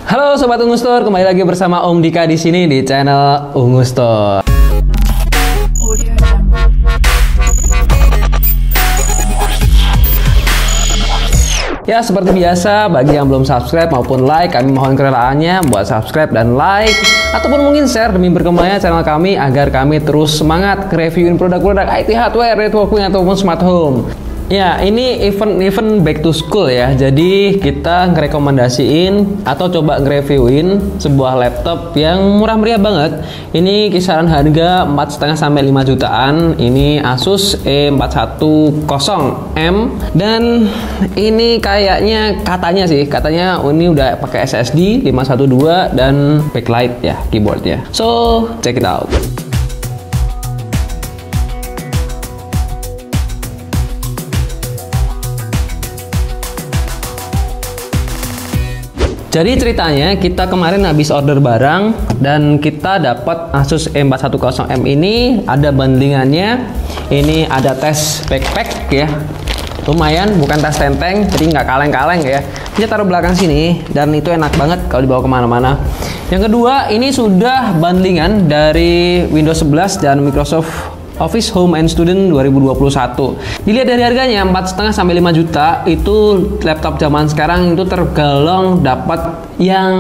Halo Sobat Ungustor, kembali lagi bersama Om Dika di sini di channel Ungustor. Ya, seperti biasa, bagi yang belum subscribe maupun like, kami mohon kerelaannya buat subscribe dan like, ataupun mungkin share demi berkembangnya channel kami agar kami terus semangat nge-reviewin produk-produk IT hardware, networking, ataupun smart home. Ya, ini event back to school ya. Jadi kita ngerekomendasiin atau coba nge-reviewin sebuah laptop yang murah meriah banget. Ini kisaran harga 4,5 sampai 5 jutaan. Ini Asus E410M dan ini katanya ini udah pakai SSD 512 dan backlight ya keyboardnya. So, check it out. Jadi ceritanya kita kemarin habis order barang dan kita dapat Asus E410M ini ada bundlingannya. Ini ada tes backpack ya. Lumayan, bukan tas tenteng, jadi nggak kaleng-kaleng ya. Kita taruh belakang sini dan itu enak banget kalau dibawa kemana-mana. Yang kedua, ini sudah bundlingan dari Windows 11 dan Microsoft Office Home and Student 2021. Dilihat dari harganya 4,5 sampai 5 juta, itu laptop zaman sekarang itu tergolong dapat yang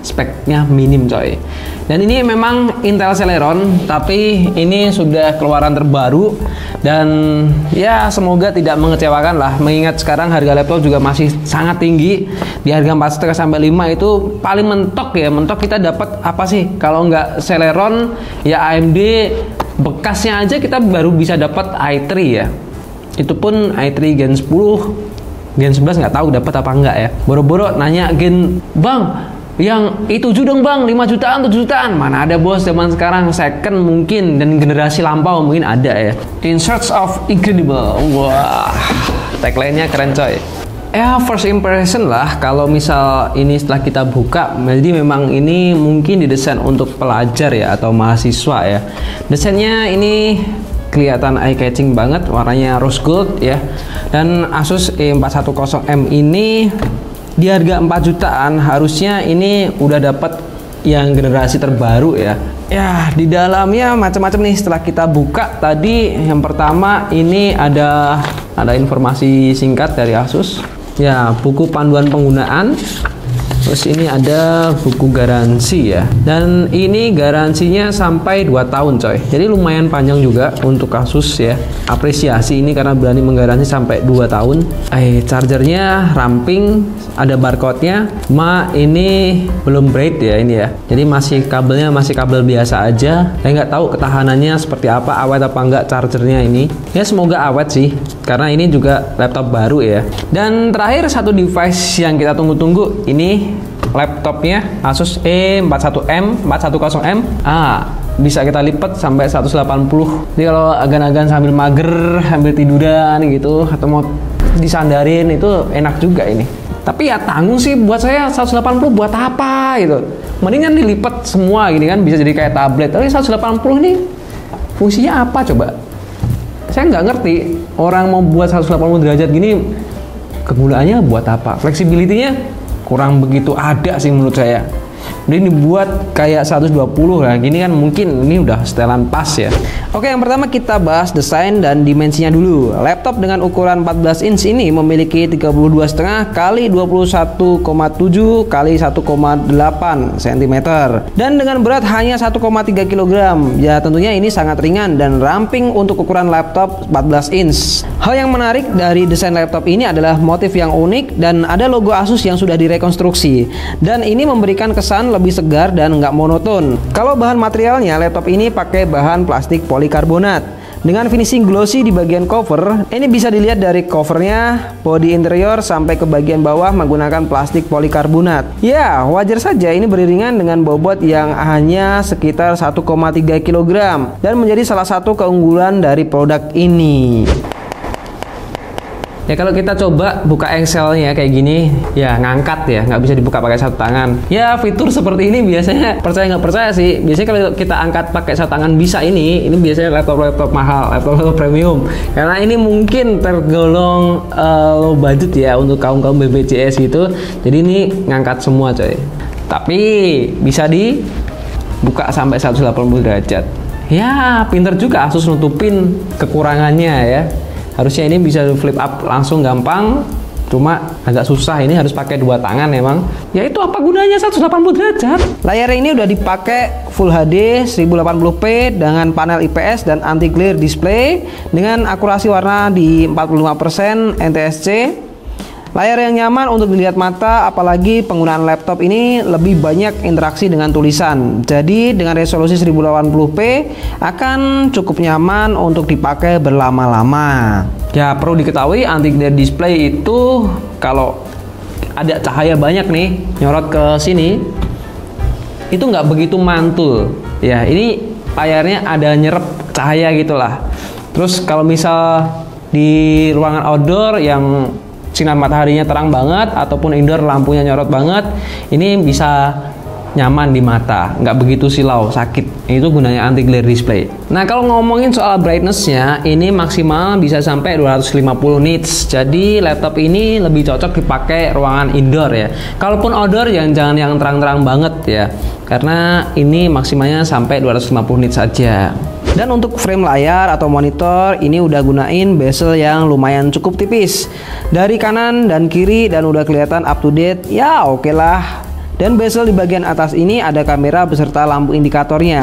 speknya minim coy. Dan ini memang Intel Celeron, tapi ini sudah keluaran terbaru dan ya semoga tidak mengecewakan lah. Mengingat sekarang harga laptop juga masih sangat tinggi. Di harga 4,5 sampai 5 itu paling mentok ya. Mentok kita dapat apa sih? Kalau nggak Celeron ya AMD bekasnya aja kita baru bisa dapat i3 ya. Itu pun i3 Gen 10, Gen 11 nggak tahu dapat apa enggak ya. Boro-boro nanya Gen, "Bang, yang i7 dong Bang, 5 jutaan, 7 jutaan." Mana ada bos, zaman sekarang second mungkin dan generasi lampau mungkin ada ya. In search of incredible. Wah, tagline-nya keren coy. Ya, first impression lah kalau misal ini setelah kita buka, jadi memang ini mungkin didesain untuk pelajar ya atau mahasiswa ya. Desainnya ini kelihatan eye catching banget, warnanya rose gold ya. Dan Asus E410M ini di harga 4 jutaan harusnya ini udah dapat yang generasi terbaru ya. Ya, di dalamnya macam-macam nih setelah kita buka tadi. Yang pertama ini ada informasi singkat dari Asus. Ya, buku panduan penggunaan. Terus ini ada buku garansi ya. Dan ini garansinya sampai 2 tahun coy. Jadi lumayan panjang juga untuk Asus ya. Apresiasi ini karena berani menggaransi sampai 2 tahun. Chargernya ramping, ada barcode-nya. Ini belum braid ya ini ya. Jadi kabelnya masih kabel biasa aja. Saya nggak tahu ketahanannya seperti apa, awet apa enggak chargernya ini. Ya semoga awet sih. Karena ini juga laptop baru ya. Dan terakhir satu device yang kita tunggu-tunggu ini laptopnya Asus E410M. Bisa kita lipat sampai 180. Jadi kalau agan-agan sambil mager, sambil tiduran gitu atau mau disandarin itu enak juga ini. Tapi ya tanggung sih buat saya 180 buat apa gitu. Mendingan dilipat semua gini kan bisa jadi kayak tablet. Tapi 180 ini fungsinya apa coba? Saya nggak ngerti orang mau buat 180 derajat gini kegunaannya buat apa? Flexibility-nya kurang begitu ada sih menurut saya. Ini dibuat kayak 120 lah. Gini kan mungkin ini udah setelan pas ya. Oke, yang pertama kita bahas desain dan dimensinya dulu. Laptop dengan ukuran 14 inch ini memiliki 32,5 kali 21,7 kali 1,8 cm dan dengan berat hanya 1,3 kg. Ya tentunya ini sangat ringan dan ramping untuk ukuran laptop 14 inch. Hal yang menarik dari desain laptop ini adalah motif yang unik dan ada logo Asus yang sudah direkonstruksi. Dan ini memberikan kesan lebih segar dan nggak monoton. Kalau bahan materialnya, laptop ini pakai bahan plastik polikarbonat dengan finishing glossy di bagian cover. Ini bisa dilihat dari covernya, bodi interior sampai ke bagian bawah menggunakan plastik polikarbonat. Ya, wajar saja ini beriringan dengan bobot yang hanya sekitar 1,3 kg dan menjadi salah satu keunggulan dari produk ini. Ya kalau kita coba buka Excelnya kayak gini, ya ngangkat ya, nggak bisa dibuka pakai satu tangan. Ya fitur seperti ini biasanya percaya nggak percaya sih. Biasanya kalau kita angkat pakai satu tangan bisa ini biasanya laptop mahal, laptop premium. Karena ini mungkin tergolong low budget ya untuk kaum BPJS gitu. Jadi ini ngangkat semua coy. Tapi bisa dibuka sampai 180 derajat. Ya pinter juga Asus nutupin kekurangannya ya. Harusnya ini bisa flip up langsung gampang, cuma agak susah, ini harus pakai dua tangan emang. Ya itu apa gunanya 180 derajat? Layar ini udah dipakai Full HD 1080p dengan panel IPS dan anti glare display dengan akurasi warna di 45% NTSC. Layar yang nyaman untuk dilihat mata, apalagi penggunaan laptop ini lebih banyak interaksi dengan tulisan. Jadi dengan resolusi 1080p akan cukup nyaman untuk dipakai berlama-lama. Ya perlu diketahui anti glare display itu kalau ada cahaya banyak nih nyorot ke sini itu nggak begitu mantul. Ya ini layarnya ada nyerap cahaya gitulah. Terus kalau misal di ruangan outdoor yang sinar mataharinya terang banget ataupun indoor lampunya nyorot banget, ini bisa nyaman di mata, nggak begitu silau, sakit. Itu gunanya anti glare display. Nah kalau ngomongin soal brightness-nya, ini maksimal bisa sampai 250 nits. Jadi laptop ini lebih cocok dipakai ruangan indoor ya. Kalaupun outdoor jangan yang terang-terang banget ya, karena ini maksimalnya sampai 250 nits saja. Dan untuk frame layar atau monitor ini udah gunain bezel yang lumayan cukup tipis dari kanan dan kiri dan udah kelihatan up to date ya, oke lah. Dan bezel di bagian atas ini ada kamera beserta lampu indikatornya.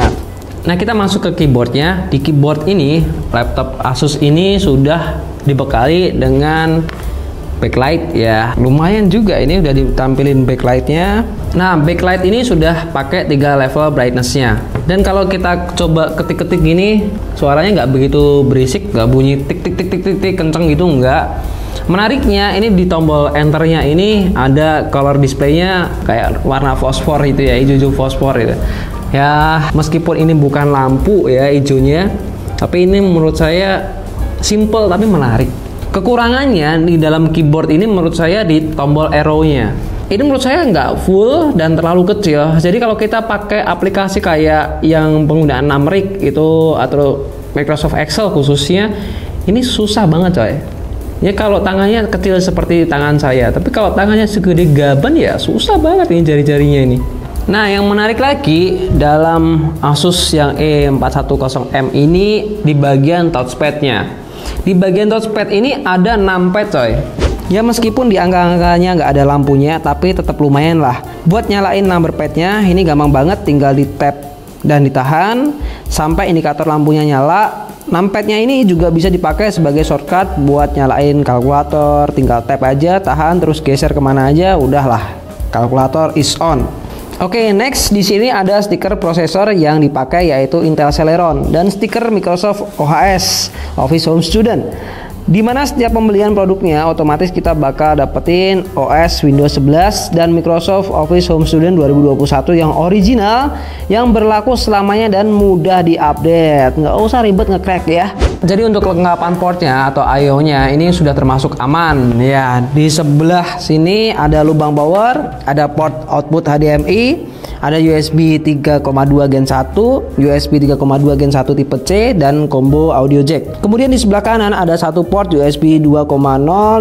Nah kita masuk ke keyboardnya. Di keyboard ini laptop Asus ini sudah dibekali dengan backlight ya, lumayan juga ini udah ditampilin backlightnya. Nah backlight ini sudah pakai 3 level brightnessnya. Dan kalau kita coba ketik-ketik gini, suaranya nggak begitu berisik, nggak bunyi tik tik tik tik tik, tik kenceng gitu, nggak. Menariknya ini di tombol enternya ini ada color displaynya kayak warna fosfor itu ya, hijau-hijau fosfor itu. Ya meskipun ini bukan lampu ya hijaunya, tapi ini menurut saya simple tapi menarik. Kekurangannya di dalam keyboard ini menurut saya di tombol arrow-nya. Ini menurut saya nggak full dan terlalu kecil. Jadi kalau kita pakai aplikasi kayak yang penggunaan numeric itu atau Microsoft Excel khususnya, ini susah banget coy. Ya kalau tangannya kecil seperti tangan saya, tapi kalau tangannya segede gaban ya susah banget ini jari-jarinya ini. Nah yang menarik lagi dalam Asus yang E410M ini di bagian touchpad-nya. Di bagian touchpad ini ada numpad coy. Ya meskipun di angka-angkanya nggak ada lampunya, tapi tetap lumayan lah. Buat nyalain number pad-nya ini gampang banget, tinggal di tap dan ditahan sampai indikator lampunya nyala. Numpad-nya ini juga bisa dipakai sebagai shortcut buat nyalain kalkulator. Tinggal tap aja, tahan, terus geser kemana aja, udahlah kalkulator is on. Oke, next di sini ada stiker prosesor yang dipakai yaitu Intel Celeron dan stiker Microsoft OHS Office Home Student. Di mana setiap pembelian produknya otomatis kita bakal dapetin OS Windows 11 dan Microsoft Office Home Student 2021 yang original yang berlaku selamanya dan mudah diupdate. Nggak usah ribet nge-crack ya. Jadi untuk kelengkapan portnya atau I/O-nya ini sudah termasuk aman ya. Di sebelah sini ada lubang power, ada port output HDMI, ada USB 3,2 Gen 1, USB 3,2 Gen 1 tipe C dan combo audio jack. Kemudian di sebelah kanan ada satu port USB 2,0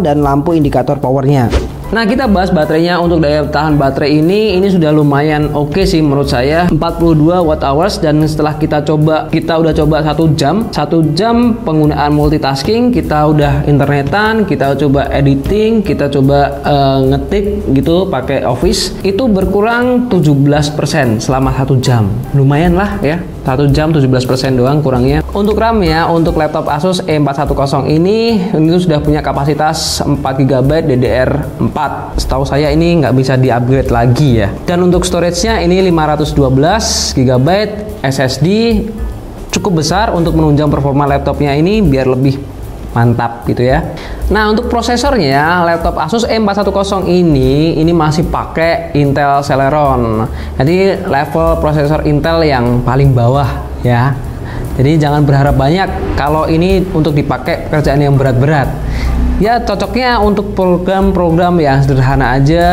dan lampu indikator powernya. Nah kita bahas baterainya. Untuk daya tahan baterai ini sudah lumayan oke sih menurut saya, 42 watt hours. Dan setelah kita udah coba 1 jam penggunaan multitasking, kita udah internetan, kita coba editing, kita coba ngetik gitu pakai Office, itu berkurang 17% selama 1 jam. Lumayan lah ya, 1 jam 17% doang kurangnya. Untuk RAM ya, untuk laptop Asus E410 ini sudah punya kapasitas 4 GB DDR4. Setahu saya ini nggak bisa di-upgrade lagi ya. Dan untuk storage-nya ini 512 GB SSD, cukup besar untuk menunjang performa laptopnya ini biar lebih mantap gitu ya. Nah untuk prosesornya, laptop Asus E410 ini masih pakai Intel Celeron. Jadi level prosesor Intel yang paling bawah ya. Jadi jangan berharap banyak kalau ini untuk dipakai pekerjaan yang berat-berat. Ya cocoknya untuk program-program yang sederhana aja.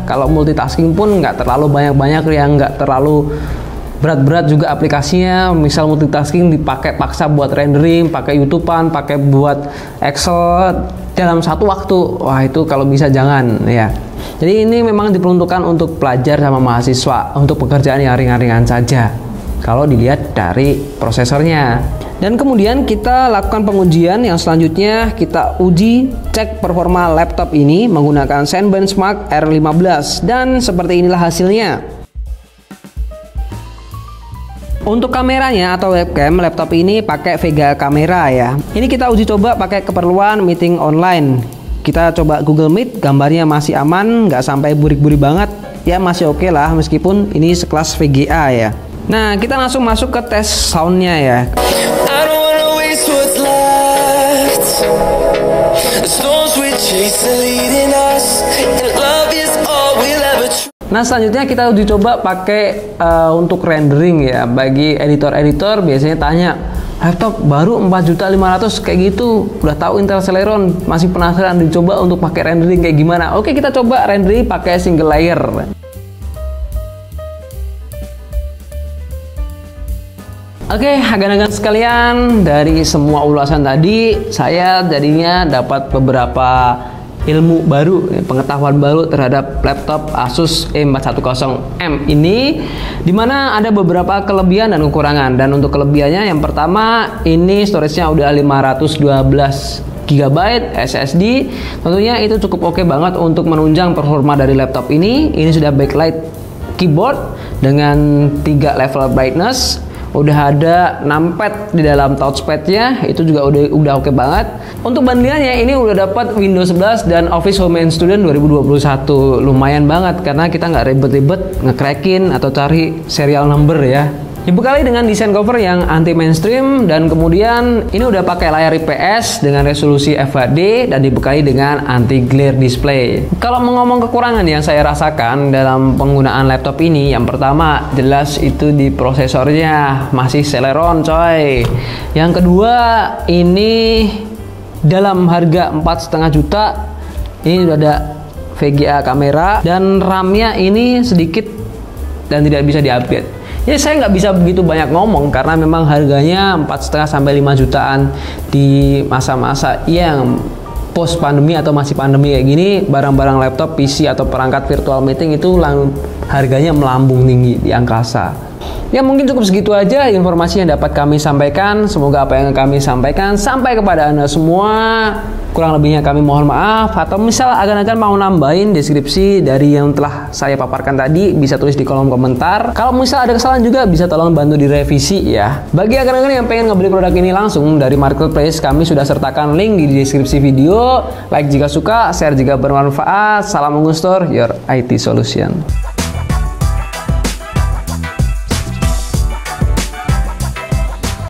Kalau multitasking pun nggak terlalu banyak-banyak, yang nggak terlalu berat-berat juga aplikasinya. Misal multitasking dipakai paksa buat rendering, pakai YouTubean, pakai buat Excel dalam satu waktu. Wah itu kalau bisa jangan ya. Jadi ini memang diperuntukkan untuk pelajar sama mahasiswa, untuk pekerjaan yang ringan-ringan saja kalau dilihat dari prosesornya. Dan kemudian kita lakukan pengujian yang selanjutnya, kita uji cek performa laptop ini menggunakan Zenbenchmark R15, dan seperti inilah hasilnya. Untuk kameranya atau webcam laptop ini pakai Vega kamera ya. Ini kita uji coba pakai keperluan meeting online. Kita coba Google Meet, gambarnya masih aman, nggak sampai burik-burik banget. Ya masih oke lah, meskipun ini sekelas VGA ya. Nah kita langsung masuk ke tes soundnya ya. Nah selanjutnya kita uji coba pakai untuk rendering ya. Bagi editor-editor biasanya tanya, laptop baru 4.500.000 kayak gitu, udah tahu Intel Celeron, masih penasaran dicoba untuk pakai rendering kayak gimana? Oke, kita coba rendering pakai single layer. Oke, agan-agan sekalian, dari semua ulasan tadi saya jadinya dapat beberapa ilmu baru, pengetahuan baru terhadap laptop Asus E410M ini, dimana ada beberapa kelebihan dan kekurangan. Dan untuk kelebihannya yang pertama, ini storage-nya udah 512 GB SSD. Tentunya itu cukup oke banget untuk menunjang performa dari laptop ini. Ini sudah backlight keyboard dengan 3 level brightness. Udah ada numpad di dalam touchpadnya, itu juga udah oke banget. Untuk bandingannya ini udah dapat Windows 11 dan Office Home and Student 2021. Lumayan banget karena kita nggak ribet-ribet nge-crackin atau cari serial number ya. Dibekali dengan desain cover yang anti mainstream, dan kemudian ini udah pakai layar IPS dengan resolusi FHD dan dibekali dengan anti glare display. Kalau mau ngomong kekurangan yang saya rasakan dalam penggunaan laptop ini, yang pertama jelas itu di prosesornya, masih Celeron coy. Yang kedua, ini dalam harga 4,5 juta ini udah ada VGA kamera, dan RAM-nya ini sedikit dan tidak bisa di-upgrade. Ya saya nggak bisa begitu banyak ngomong karena memang harganya 4,5 sampai 5 jutaan di masa-masa yang post pandemi atau masih pandemi kayak gini. Barang-barang laptop, PC atau perangkat virtual meeting itu harganya melambung tinggi di angkasa. Ya mungkin cukup segitu aja informasi yang dapat kami sampaikan. Semoga apa yang kami sampaikan sampai kepada Anda semua. Kurang lebihnya kami mohon maaf. Atau misal agan-agan mau nambahin deskripsi dari yang telah saya paparkan tadi, bisa tulis di kolom komentar. Kalau misal ada kesalahan juga bisa tolong bantu direvisi ya. Bagi agan-agan yang pengen ngebeli produk ini langsung dari marketplace, kami sudah sertakan link di deskripsi video. Like jika suka, share jika bermanfaat. Salam Mengustor, your IT solution.